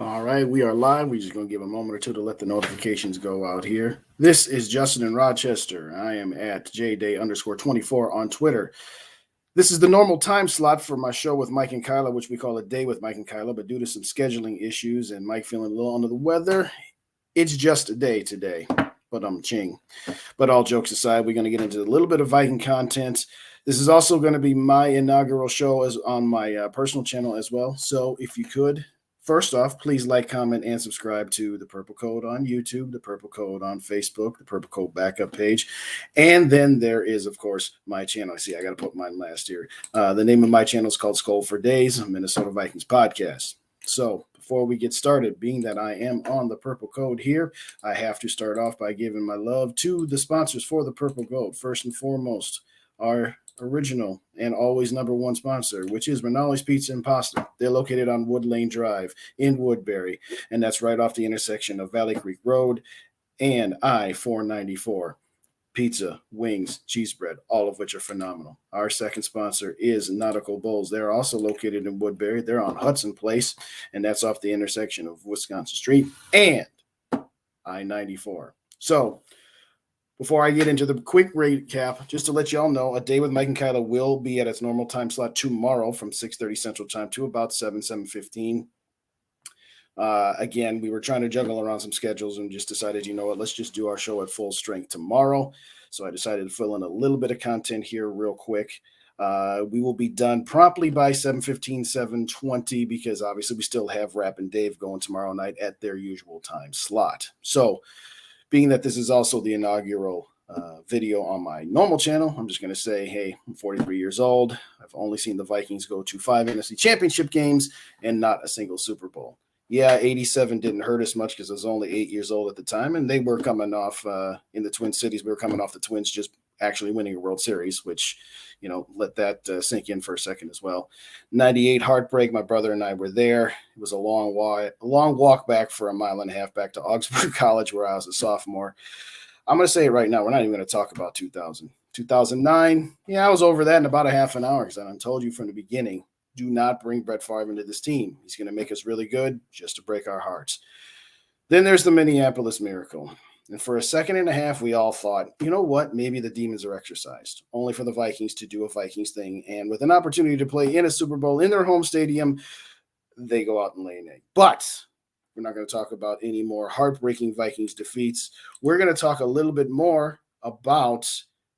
All right, we are live. We're just going to give a moment or two to let the notifications go out here. This is Justin in Rochester. I am at jday_24 on Twitter. This is the normal time slot for my show with Mike and Kyla, which we call a day with Mike and Kyla, but due to some scheduling issues and Mike feeling a little under the weather, it's just a day today. But I'm ching. But all jokes aside, we're going to get into a little bit of Viking content. This is also going to be my inaugural show as on my personal channel as well. So if you could, first off, please like, comment, and subscribe to the Purple Code on YouTube, the Purple Code on Facebook, the Purple Code backup page. And then there is, of course, my channel. See, I got to put mine last here. The name of my channel is called Skull for Days, a Minnesota Vikings podcast. So before we get started, being that I am on the Purple Code here, I have to start off by giving my love to the sponsors for the Purple Code. First and foremost, our original and always number one sponsor, which is Rinaldi's Pizza and Pasta. They're located on Wood Lane Drive in Woodbury, and that's right off the intersection of Valley Creek Road and I-494. Pizza, wings, cheese bread, all of which are phenomenal. Our second sponsor is Nautical Bowls. They're also located in Woodbury. They're on Hudson Place, and that's off the intersection of Wisconsin Street and I-94. So before I get into the quick recap, just to let you all know, A Day with Mike and Kyla will be at its normal time slot tomorrow from 6:30 Central Time to about 7:15. Again, we were trying to juggle around some schedules and just decided, you know what, let's just do our show at full strength tomorrow. So I decided to fill in a little bit of content here real quick. We will be done promptly by 7:15, 7:20, because obviously we still have Rap and Dave going tomorrow night at their usual time slot. So being that this is also the inaugural video on my normal channel, I'm just going to say, hey, I'm 43 years old. I've only seen the Vikings go to 5 NFC championship games and not a single Super Bowl. Yeah, 87 didn't hurt us much because I was only 8 years old at the time, and they were coming off in the Twin Cities. We were coming off the Twins just actually winning a World Series, which, you know, let that sink in for a second as well. 98 heartbreak. My brother and I were there. It was a long walk back for a mile and a half back to Augsburg College, where I was a sophomore. I'm going to say it right now. We're not even going to talk about 2000. 2009, yeah, I was over that in about a half an hour because I told you from the beginning, do not bring Brett Favre into this team. He's going to make us really good just to break our hearts. Then there's the Minneapolis Miracle. And for a second and a half, we all thought, you know what, maybe the demons are exorcised, only for the Vikings to do a Vikings thing. And with an opportunity to play in a Super Bowl in their home stadium, they go out and lay an egg. But we're not going to talk about any more heartbreaking Vikings defeats. We're going to talk a little bit more about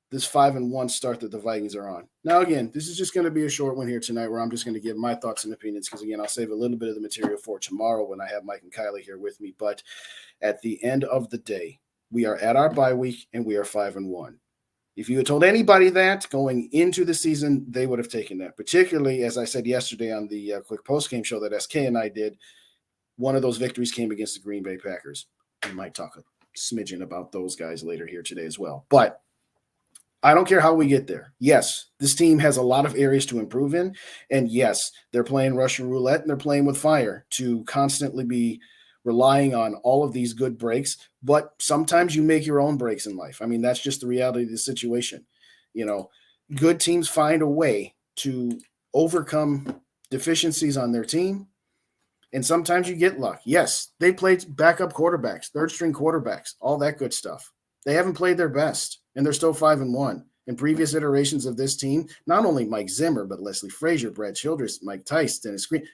this 5-1 start that the Vikings are on. Now, again, this is just going to be a short one here tonight where I'm just going to give my thoughts and opinions because, again, I'll save a little bit of the material for tomorrow when I have Mike and Kylie here with me. But at the end of the day, we are at our bye week and we are 5-1. If you had told anybody that going into the season, they would have taken that, particularly, as I said yesterday on the quick post-game show that SK and I did, one of those victories came against the Green Bay Packers. We might talk a smidgen about those guys later here today as well. But I don't care how we get there. Yes, this team has a lot of areas to improve in. And yes, they're playing Russian roulette and they're playing with fire to constantly be relying on all of these good breaks. But sometimes you make your own breaks in life. I mean, that's just the reality of the situation. You know, good teams find a way to overcome deficiencies on their team. And sometimes you get luck. Yes, they played backup quarterbacks, third-string quarterbacks, all that good stuff. They haven't played their best, and they're still 5-1. In previous iterations of this team, not only Mike Zimmer, but Leslie Frazier, Brad Childress, Mike Tice, Dennis Green,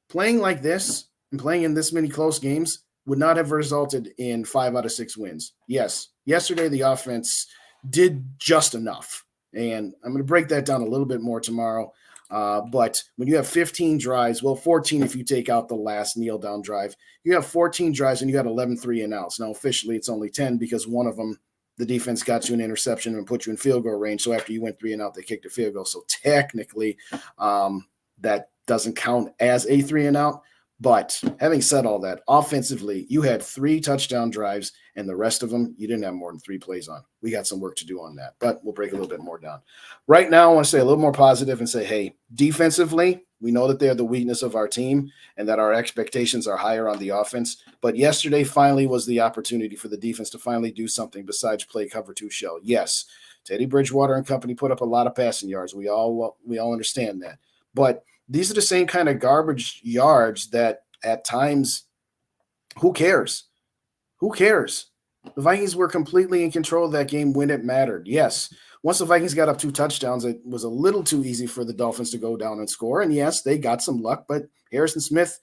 playing like this and playing in this many close games would not have resulted in 5 out of 6 wins. Yes, yesterday the offense did just enough, and I'm going to break that down a little bit more tomorrow. But when you have 15 drives, well, 14 if you take out the last kneel-down drive, you have 14 drives and you had 11 3-and-outs. Now, officially, it's only 10 because one of them, the defense got you an interception and put you in field goal range. So after you went 3-and-out, they kicked a field goal. So technically, that doesn't count as a 3-and-out. But having said all that, offensively, you had 3 touchdown drives, and the rest of them, you didn't have more than 3 plays on. We got some work to do on that, but we'll break a little bit more down. Right now, I want to say a little more positive and say, hey, defensively, we know that they're the weakness of our team and that our expectations are higher on the offense. But yesterday finally was the opportunity for the defense to finally do something besides play cover 2 shell. Yes, Teddy Bridgewater and company put up a lot of passing yards. We all understand that. But these are the same kind of garbage yards that at times, who cares? Who cares? The Vikings were completely in control of that game when it mattered. Yes, once the Vikings got up 2 touchdowns, it was a little too easy for the Dolphins to go down and score. And yes, they got some luck, but Harrison Smith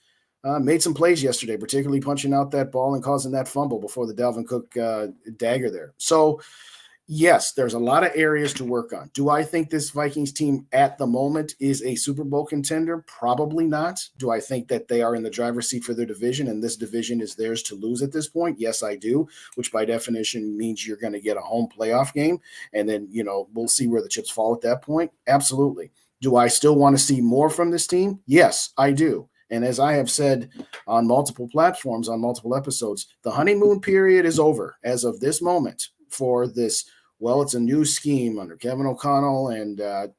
made some plays yesterday, particularly punching out that ball and causing that fumble before the Dalvin Cook dagger there. So, yes, there's a lot of areas to work on. Do I think this Vikings team at the moment is a Super Bowl contender? Probably not. Do I think that they are in the driver's seat for their division and this division is theirs to lose at this point? Yes, I do, which by definition means you're going to get a home playoff game. And then, we'll see where the chips fall at that point. Absolutely. Do I still want to see more from this team? Yes, I do. And as I have said on multiple platforms, on multiple episodes, the honeymoon period is over as of this moment for this. Well, it's a new scheme under Kevin O'Connell and, Ed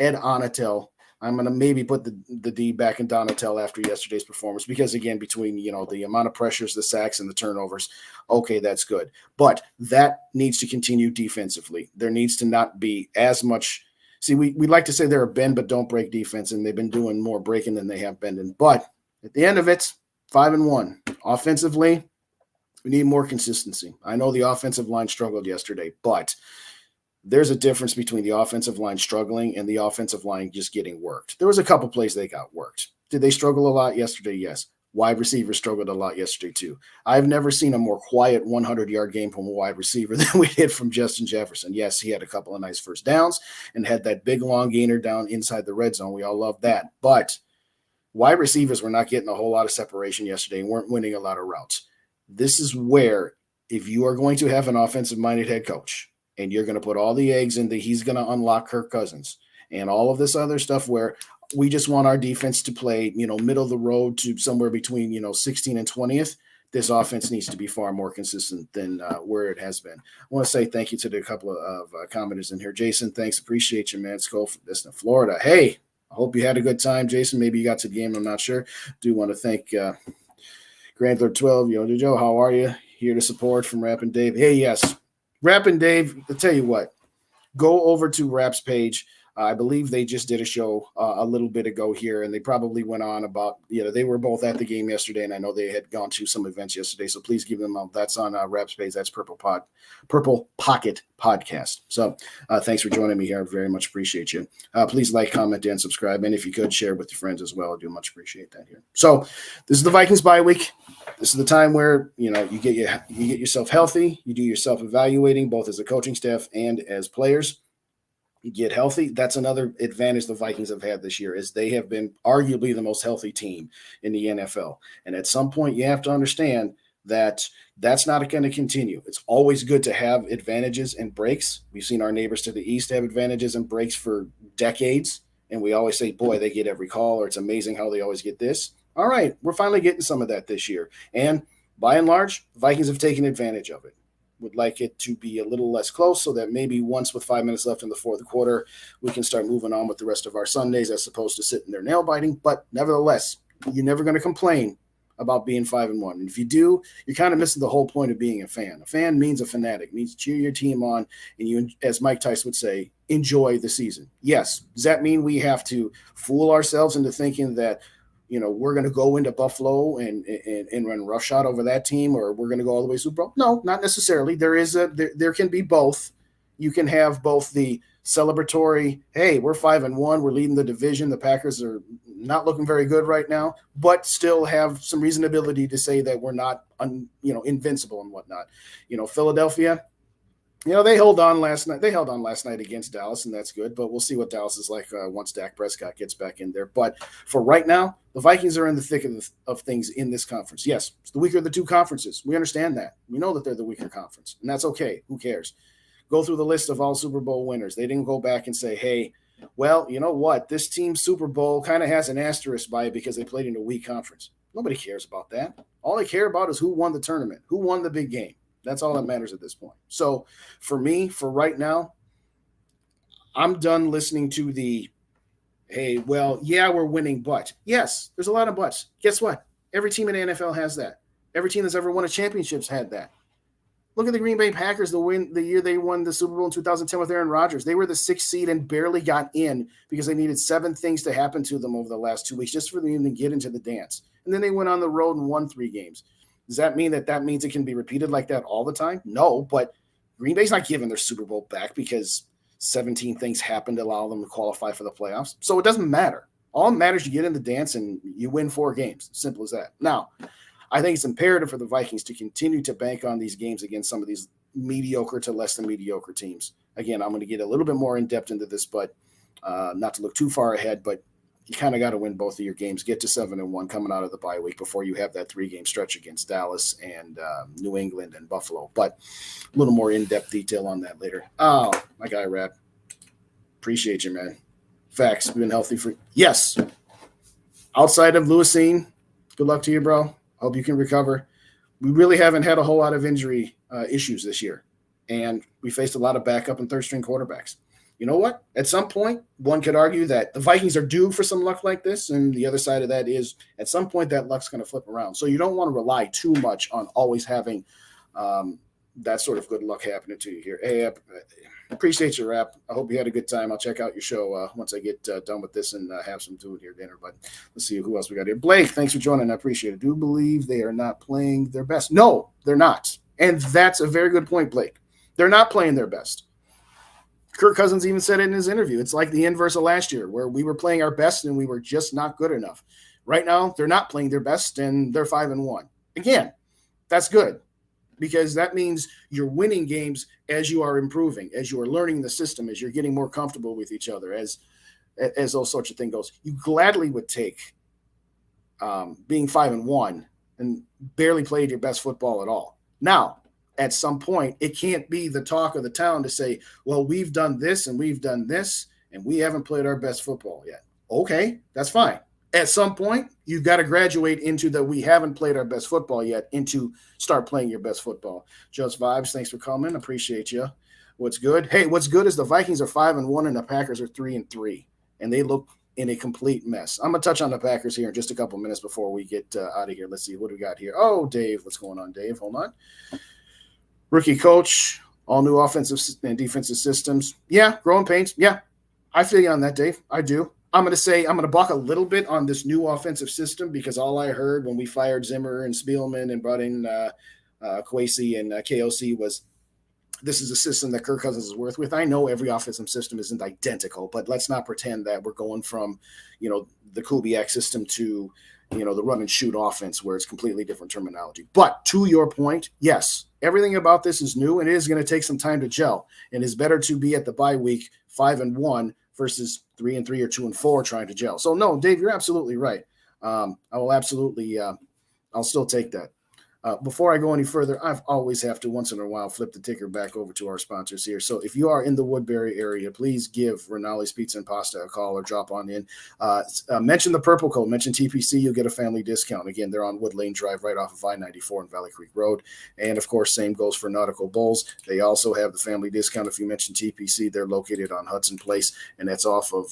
Onatel. I'm going to maybe put the D back in Donatel after yesterday's performance because, again, between, the amount of pressures, the sacks, and the turnovers, okay, that's good. But that needs to continue defensively. There needs to not be as much. See, we like to say they're a bend but don't break defense, and they've been doing more breaking than they have bending. But at the end of it, 5-1. Offensively, we need more consistency. I know the offensive line struggled yesterday, but there's a difference between the offensive line struggling and the offensive line just getting worked. There was a couple plays they got worked. Did they struggle a lot yesterday? Yes. Wide receivers struggled a lot yesterday too. I've never seen a more quiet 100-yard game from a wide receiver than we did from Justin Jefferson. Yes, he had a couple of nice first downs and had that big long gainer down inside the red zone. We all love that. But wide receivers were not getting a whole lot of separation yesterday and weren't winning a lot of routes. This is where, if you are going to have an offensive-minded head coach and you're going to put all the eggs into he's going to unlock Kirk Cousins and all of this other stuff where we just want our defense to play, middle of the road to somewhere between, 16 and 20th, this offense needs to be far more consistent than where it has been. I want to say thank you to the couple of commenters in here. Jason, thanks. Appreciate you, man. Skull from distant Florida. Hey, I hope you had a good time, Jason. Maybe you got to the game. I'm not sure. Do want to thank Grandler 12, Joe, how are you? Here to support from Rap and Dave. Hey, yes. Rap and Dave, I'll tell you what. Go over to Rap's page. I believe they just did a show a little bit ago here, and they probably went on about, they were both at the game yesterday, and I know they had gone to some events yesterday, so please give them that's on Rap's page. That's Purple Pocket Podcast. So thanks for joining me here. I very much appreciate you. Please like, comment, and subscribe, and if you could, share with your friends as well. I do much appreciate that here. So this is the Vikings bye week. This is the time where, you get yourself healthy, you do your self-evaluating, both as a coaching staff and as players. You get healthy. That's another advantage the Vikings have had this year is they have been arguably the most healthy team in the NFL. And at some point, you have to understand that that's not going to continue. It's always good to have advantages and breaks. We've seen our neighbors to the east have advantages and breaks for decades. And we always say, boy, they get every call, or it's amazing how they always get this. All right, we're finally getting some of that this year. And by and large, Vikings have taken advantage of it. Would like it to be a little less close so that maybe once with 5 minutes left in the fourth quarter, we can start moving on with the rest of our Sundays as opposed to sitting there nail biting. But nevertheless, you're never going to complain about being 5-1. And if you do, you're kind of missing the whole point of being a fan. A fan means a fanatic, means cheer your team on. And you, as Mike Tice would say, enjoy the season. Yes. Does that mean we have to fool ourselves into thinking that, we're going to go into Buffalo and run roughshod over that team, or we're going to go all the way to Super Bowl? No, not necessarily. There can be both. You can have both the celebratory, hey, we're 5-1, we're leading the division. The Packers are not looking very good right now, but still have some reasonability to say that we're not, invincible and whatnot. Philadelphia, they held on last night. They held on last night against Dallas, and that's good. But we'll see what Dallas is like once Dak Prescott gets back in there. But for right now, the Vikings are in the thick of things in this conference. Yes, it's the weaker of the two conferences. We understand that. We know that they're the weaker conference, and that's okay. Who cares? Go through the list of all Super Bowl winners. They didn't go back and say, hey, well, you know what? This team's Super Bowl kind of has an asterisk by it because they played in a weak conference. Nobody cares about that. All they care about is who won the tournament, who won the big game. That's all that matters at this point. So for me, for right now, I'm done listening to the, hey, well, yeah, we're winning, but. Yes, there's a lot of buts. Guess what? Every team in the NFL has that. Every team that's ever won a championship's had that. Look at the Green Bay Packers, the year they won the Super Bowl in 2010 with Aaron Rodgers. They were the 6th seed and barely got in because they needed 7 things to happen to them over the last 2 weeks just for them to get into the dance. And then they went on the road and won 3 games. Does that mean that means it can be repeated like that all the time? No, but Green Bay's not giving their Super Bowl back because 17 things happened to allow them to qualify for the playoffs. So it doesn't matter. All that matters, you get in the dance and you win 4 games. Simple as that. Now, I think it's imperative for the Vikings to continue to bank on these games against some of these mediocre to less than mediocre teams. Again, I'm going to get a little bit more in depth into this, but not to look too far ahead, but you kind of got to win both of your games, get to 7-1 coming out of the bye week before you have that 3-game stretch against Dallas and New England and Buffalo. But a little more in-depth detail on that later. Oh, my guy, Rap. Appreciate you, man. Facts. Been healthy for yes. Outside of Lewisine, good luck to you, bro. Hope you can recover. We really haven't had a whole lot of injury issues this year, and we faced a lot of backup and third-string quarterbacks. You know what? At some point, one could argue that the Vikings are due for some luck like this, and the other side of that is at some point that luck's going to flip around. So you don't want to rely too much on always having that sort of good luck happening to you here. Hey, appreciate your Rap. I hope you had a good time. I'll check out your show once I get done with this and have some food here, dinner. But let's see who else we got here. Blake, thanks for joining. I appreciate it. Do you believe they are not playing their best? No, they're not. And that's a very good point, Blake. They're not playing their best. Kirk Cousins even said it in his interview. It's like the inverse of last year where we were playing our best and we were just not good enough. Right now, they're not playing their best and they're 5-1. Again, that's good because that means you're winning games as you are improving, as you are learning the system, as you're getting more comfortable with each other, as those sorts of things goes. You gladly would take being 5-1 and barely played your best football at all. Now, at some point, it can't be the talk of the town to say, well, we've done this and we've done this and we haven't played our best football yet. Okay, that's fine. At some point, you've got to graduate into the we haven't played our best football yet into start playing your best football. Just Vibes, thanks for coming. Appreciate you. What's good? Hey, what's good is the Vikings are 5-1 and the Packers are 3-3, and they look in a complete mess. I'm going to touch on the Packers here in just a couple minutes before we get out of here. Let's see what do we got here. Oh, Dave, what's going on, Dave? Hold on. Rookie coach, all new offensive and defensive systems. Yeah, growing pains. Yeah, I feel you on that, Dave. I do. I'm going to balk a little bit on this new offensive system because all I heard when we fired Zimmer and Spielman and brought in Kwesi and KOC was this is a system that Kirk Cousins is worth with. I know every offensive system isn't identical, but let's not pretend that we're going from, the Kubiak system to, the run and shoot offense where it's completely different terminology. But to your point, yes, everything about this is new and it is going to take some time to gel. And it's better to be at the bye week 5-1 versus 3-3 or 2-4 trying to gel. So no, Dave, you're absolutely right. I will absolutely, I'll still take that. Before I go any further, I always have to once in a while flip the ticker back over to our sponsors here. So if you are in the Woodbury area, please give Rinaldi's Pizza and Pasta a call or drop on in. Mention the purple code, mention TPC, you'll get a family discount. Again, they're on Wood Lane Drive right off of I-94 and Valley Creek Road. And of course, same goes for Nautical Bulls. They also have the family discount. If you mention TPC, they're located on Hudson Place, and that's off of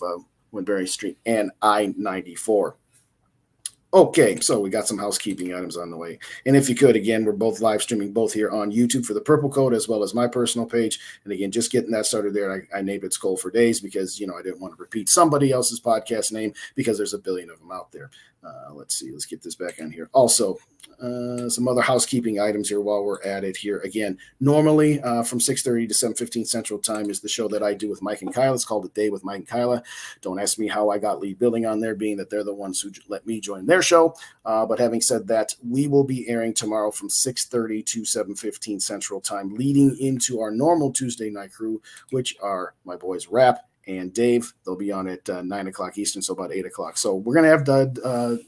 Woodbury Street and I-94. Okay, so we got some housekeeping items on the way. And if you could, again, we're both live streaming both here on YouTube for the Purple Code as well as my personal page. And again, just getting that started there, I named it Skull for Days because, I didn't want to repeat somebody else's podcast name because there's a billion of them out there. Let's see, let's get this back on here. Also, some other housekeeping items here while we're at it here. Again, normally from 6:30 to 7:15 Central Time is the show that I do with Mike and Kyla. It's called The Day with Mike and Kyla. Don't ask me how I got lead billing on there, being that they're the ones who let me join their show. But having said that, we will be airing tomorrow from 6:30 to 7:15 Central Time, leading into our normal Tuesday night crew, which are my boys Rap and Dave. They'll be on at 9 o'clock Eastern, so about 8 o'clock. So we're going to have the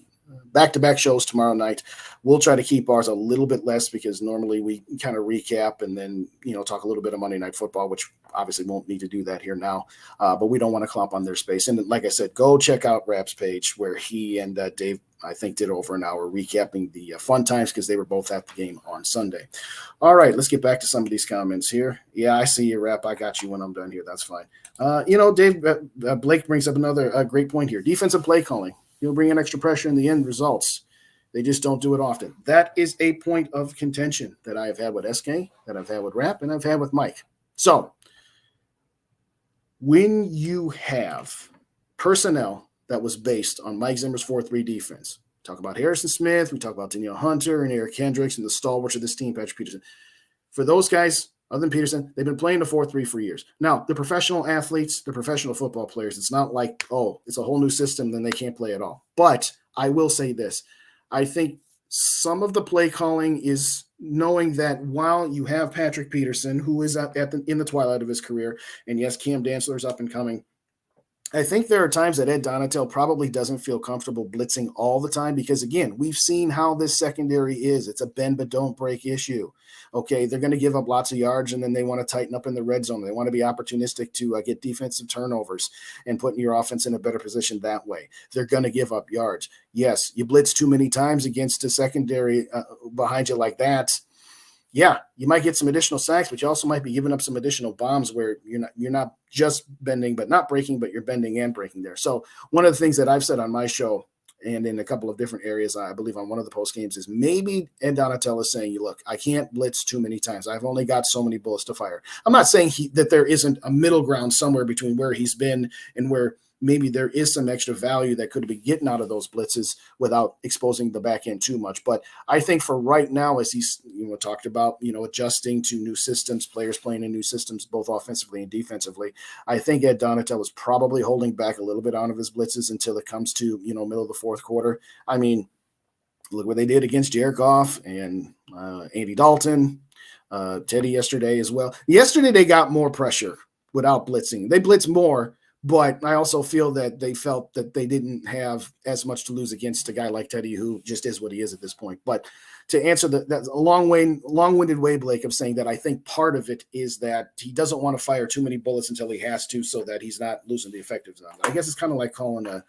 back-to-back shows tomorrow night. We'll try to keep ours a little bit less because normally we kind of recap and then, talk a little bit of Monday Night Football, which obviously won't need to do that here now. But we don't want to clump on their space. And like I said, go check out Rap's page where he and Dave, I think, did over an hour recapping the fun times because they were both at the game on Sunday. All right, let's get back to some of these comments here. Yeah, I see you, Rap. I got you when I'm done here. That's fine. Dave, Blake brings up another great point here. Defensive play calling. Bring in extra pressure in the end results. They just don't do it often. That is a point of contention that I have had with SK, that I've had with Rap, and I've had with Mike. So when you have personnel that was based on Mike Zimmer's 4-3 defense, talk about Harrison Smith, we talk about Danielle Hunter and Eric Kendricks and the stalwarts of this team, Patrick Peterson. For those guys, other than Peterson, they've been playing the 4-3 for years. Now, they're professional athletes, they're professional football players. It's not like, oh, it's a whole new system, then they can't play at all. But I will say this. I think some of the play calling is knowing that while you have Patrick Peterson, who is in the twilight of his career, and yes, Cam Dantzler's up and coming, I think there are times that Ed Donatel probably doesn't feel comfortable blitzing all the time because, again, we've seen how this secondary is. It's a bend but don't break issue. Okay, they're going to give up lots of yards, and then they want to tighten up in the red zone. They want to be opportunistic to get defensive turnovers and putting your offense in a better position that way. They're going to give up yards. Yes, you blitz too many times against a secondary behind you like that. Yeah, you might get some additional sacks, but you also might be giving up some additional bombs where you're not just bending but not breaking, but you're bending and breaking there. So one of the things that I've said on my show and in a couple of different areas, I believe on one of the post games, is maybe Ed Donatel is saying, look, I can't blitz too many times. I've only got so many bullets to fire. I'm not saying that there isn't a middle ground somewhere between where he's been and where maybe there is some extra value that could be getting out of those blitzes without exposing the back end too much. But I think for right now, as he's talked about, adjusting to new systems, players playing in new systems, both offensively and defensively, I think Ed Donatel is probably holding back a little bit out of his blitzes until it comes to, middle of the fourth quarter. I mean, look what they did against Jared Goff and Andy Dalton, Teddy yesterday as well. Yesterday, they got more pressure without blitzing. They blitzed more, but I also feel that they felt that they didn't have as much to lose against a guy like Teddy, who just is what he is at this point. But to answer that's a long-winded way, Blake, of saying that I think part of it is that he doesn't want to fire too many bullets until he has to, so that he's not losing the effectiveness. I guess it's kind of like calling a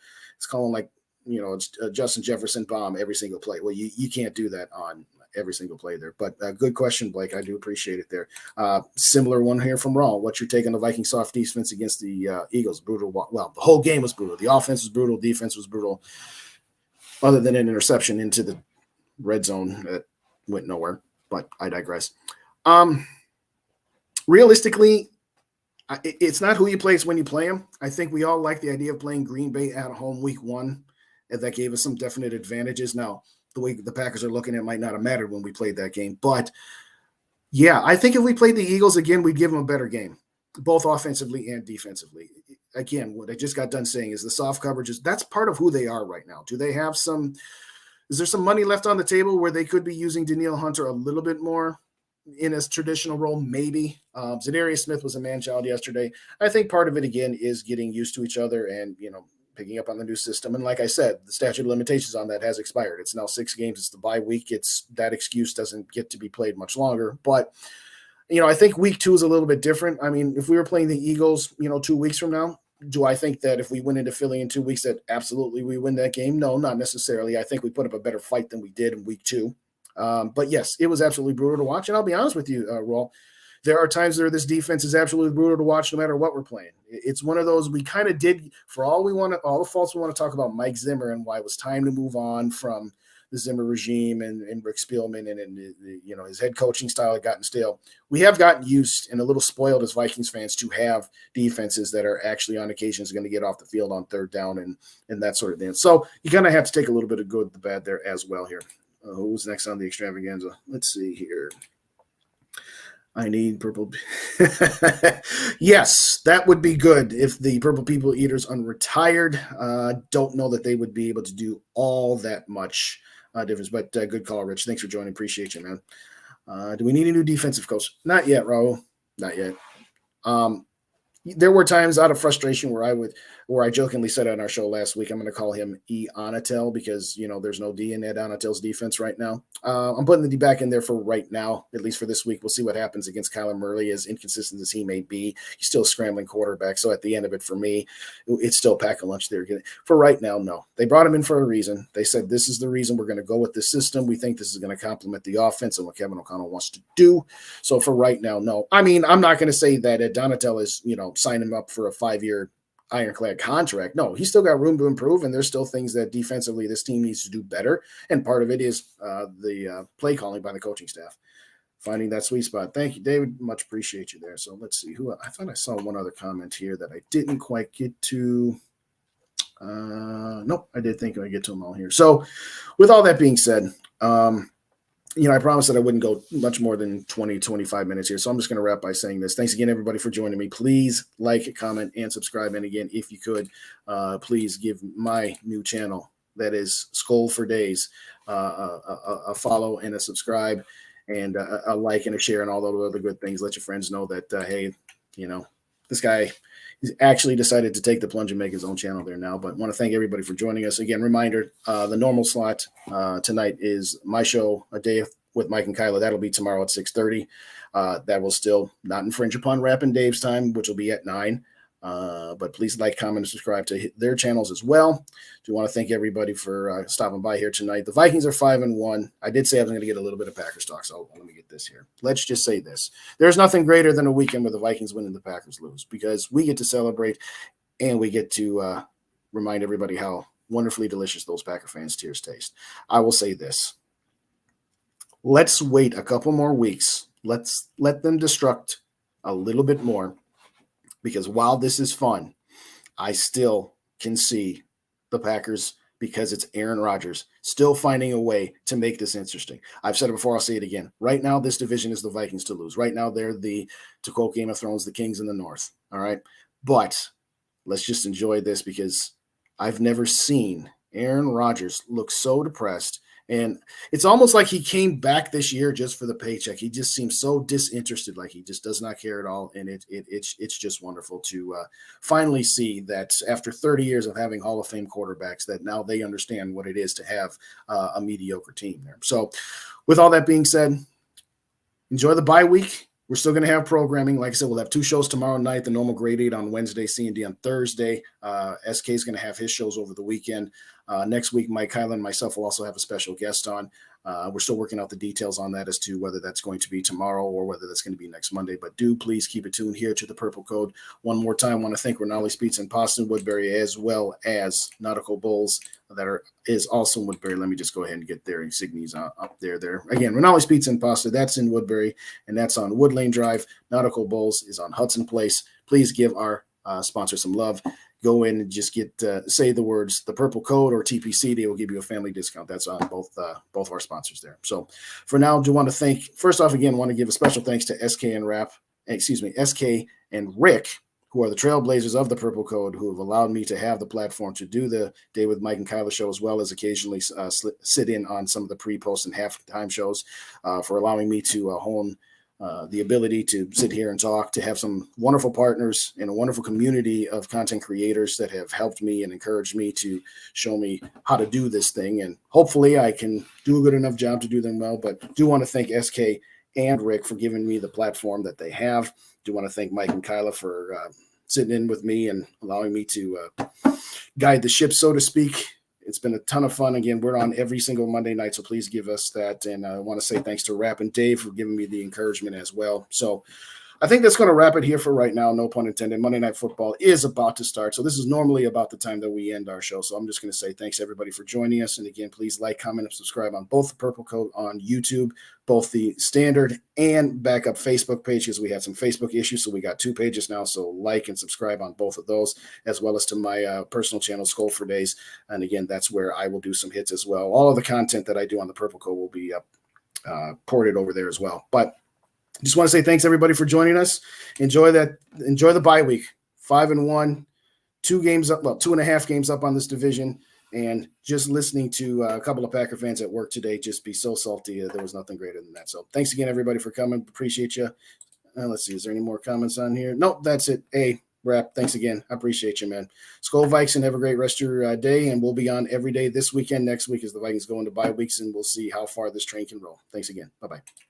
Justin Jefferson bomb every single play. Well, you can't do that on every single play there. But good question, Blake. I do appreciate it there. Similar one here from Raw. What's your take on the Vikings soft defense against the Eagles? Brutal. Well, the whole game was brutal. The offense was brutal. Defense was brutal. Other than an interception into the red zone that went nowhere. But I digress. Realistically, it's not who you play, it's when you play them. I think we all like the idea of playing Green Bay at home week 1. And that gave us some definite advantages. Now, the way the Packers are looking, it might not have mattered when we played that game. But, yeah, I think if we played the Eagles again, we'd give them a better game, both offensively and defensively. Again, what I just got done saying is the soft coverages, that's part of who they are right now. Do they have is there some money left on the table where they could be using Danielle Hunter a little bit more in his traditional role? Maybe. Zadarius Smith was a man-child yesterday. I think part of it, again, is getting used to each other and, picking up on the new system. And like I said, the statute of limitations on that has expired. It's now 6 games. It's the bye week. That excuse doesn't get to be played much longer. But, I think week 2 is a little bit different. I mean, if we were playing the Eagles, 2 weeks from now, do I think that if we went into Philly in 2 weeks that absolutely we win that game? No, not necessarily. I think we put up a better fight than we did in week 2. But yes, it was absolutely brutal to watch. And I'll be honest with you, Raul, there are times where this defense is absolutely brutal to watch no matter what we're playing. It's one of those we kind of did, for all the faults we want to talk about Mike Zimmer and why it was time to move on from the Zimmer regime and Rick Spielman and his head coaching style had gotten stale. We have gotten used and a little spoiled as Vikings fans to have defenses that are actually on occasions going to get off the field on third down and that sort of thing. So you kind of have to take a little bit of good, the bad there as well here. Who's next on the extravaganza? Let's see here. I need purple. Yes, that would be good if the Purple People Eaters unretired. Don't know that they would be able to do all that much difference, but good call, Rich. Thanks for joining. Appreciate you, man. Do we need a new defensive coach? Not yet, Raul. Not yet. There were times out of frustration where I jokingly said on our show last week, I'm going to call him E. Onatel because, there's no D in Ed Onatel's defense right now. I'm putting the D back in there for right now, at least for this week. We'll see what happens against Kyler Murray, as inconsistent as he may be. He's still a scrambling quarterback. So at the end of it, for me, it's still pack a lunch there. For right now, no. They brought him in for a reason. They said, this is the reason we're going to go with this system. We think this is going to complement the offense and what Kevin O'Connell wants to do. So for right now, no. I mean, I'm not going to say that Ed Donatel is, sign him up for a 5-year ironclad contract. No, he's still got room to improve, and there's still things that defensively this team needs to do better. And part of it is the play calling by the coaching staff, finding that sweet spot. Thank you, David. Much appreciate you there. So let's see who I thought I saw one other comment here that I didn't quite get to. Nope, I did think I get to them all here. So with all that being said, I promised that I wouldn't go much more than 20, 25 minutes here. So I'm just going to wrap by saying this. Thanks again, everybody, for joining me. Please like, comment, and subscribe. And again, if you could, please give my new channel, that is Skull for Days, a follow and a subscribe and a like and a share and all those other good things. Let your friends know that, hey, this guy he's actually decided to take the plunge and make his own channel there now. But I want to thank everybody for joining us. Again, reminder, the normal slot tonight is my show, A Day with Mike and Kyla. That'll be tomorrow at 6:30. That will still not infringe upon Rap and Dave's time, which will be at 9. But please like, comment, and subscribe to their channels as well. Do want to thank everybody for stopping by here tonight. The Vikings are 5-1. I did say I was going to get a little bit of Packers talk, so let me get this here. Let's just say this. There's nothing greater than a weekend where the Vikings win and the Packers lose, because we get to celebrate and we get to remind everybody how wonderfully delicious those Packer fans' tears taste. I will say this. Let's wait a couple more weeks. Let's let them destruct a little bit more. Because while this is fun, I still can see the Packers, because it's Aaron Rodgers, still finding a way to make this interesting. I've said it before, I'll say it again. Right now, this division is the Vikings to lose. Right now, they're to quote Game of Thrones, the Kings in the North. All right? But let's just enjoy this, because I've never seen Aaron Rodgers look so depressed. And it's almost like he came back this year just for the paycheck. He just seems so disinterested, like he just does not care at all. And it's just wonderful to finally see that after 30 years of having Hall of Fame quarterbacks, that now they understand what it is to have a mediocre team there. So with all that being said, enjoy the bye week. We're still going to have programming. Like I said, we'll have 2 shows tomorrow night, the normal grade 8 on Wednesday, C&D on Thursday. SK is going to have his shows over the weekend. Next week, Mike Kylan and myself will also have a special guest on. We're still working out the details on that as to whether that's going to be tomorrow or whether that's going to be next Monday. But do please keep it tuned here to the Purple Code. One more time, I want to thank Rinaldi's Pizza in Boston, Woodbury, as well as Nautical Bulls that is also in Woodbury. Let me just go ahead and get their insignias up there. Again, Rinaldi's Pizza and Pasta, that's in Woodbury, and that's on Wood Lane Drive. Nautical Bulls is on Hudson Place. Please give our sponsor some love. Go in and just say the words the Purple Code or TPC. They will give you a family discount. That's on both of our sponsors there. So for now, I do want to thank, first off, again, want to give a special thanks to SK and Rick, who are the trailblazers of the Purple Code, who have allowed me to have the platform to do the Day with Mike and Kyla show, as well as occasionally sit in on some of the pre-post and halftime shows, for allowing me to hone the ability to sit here and talk, to have some wonderful partners and a wonderful community of content creators that have helped me and encouraged me to show me how to do this thing. And hopefully I can do a good enough job to do them well, but do want to thank SK and Rick for giving me the platform that they have. Do want to thank Mike and Kyla for sitting in with me and allowing me to guide the ship, so to speak. It's been a ton of fun. Again, we're on every single Monday night, so please give us that. And I want to say thanks to Rap and Dave for giving me the encouragement as well. So I think that's going to wrap it here for right now. No pun intended. Monday Night Football is about to start. So this is normally about the time that we end our show. So I'm just going to say thanks, everybody, for joining us. And again, please like, comment, and subscribe on both the Purple Code on YouTube, both the standard and backup Facebook page, because we had some Facebook issues. So we got 2 pages now. So like and subscribe on both of those, as well as to my personal channel, Skull for Days. And again, that's where I will do some hits as well. All of the content that I do on the Purple Code will be ported over there as well. But just want to say thanks, everybody, for joining us. Enjoy the bye week. 5-1, 2 games up, well, 2.5 games up on this division. And just listening to a couple of Packer fans at work today just be so salty. There was nothing greater than that. So thanks again, everybody, for coming. Appreciate you. Let's see. Is there any more comments on here? Nope, that's it. Hey, Rap, thanks again. I appreciate you, man. Skull Vikes, and have a great rest of your day. And we'll be on every day this weekend. Next week as the Vikings go into bye weeks, and we'll see how far this train can roll. Thanks again. Bye-bye.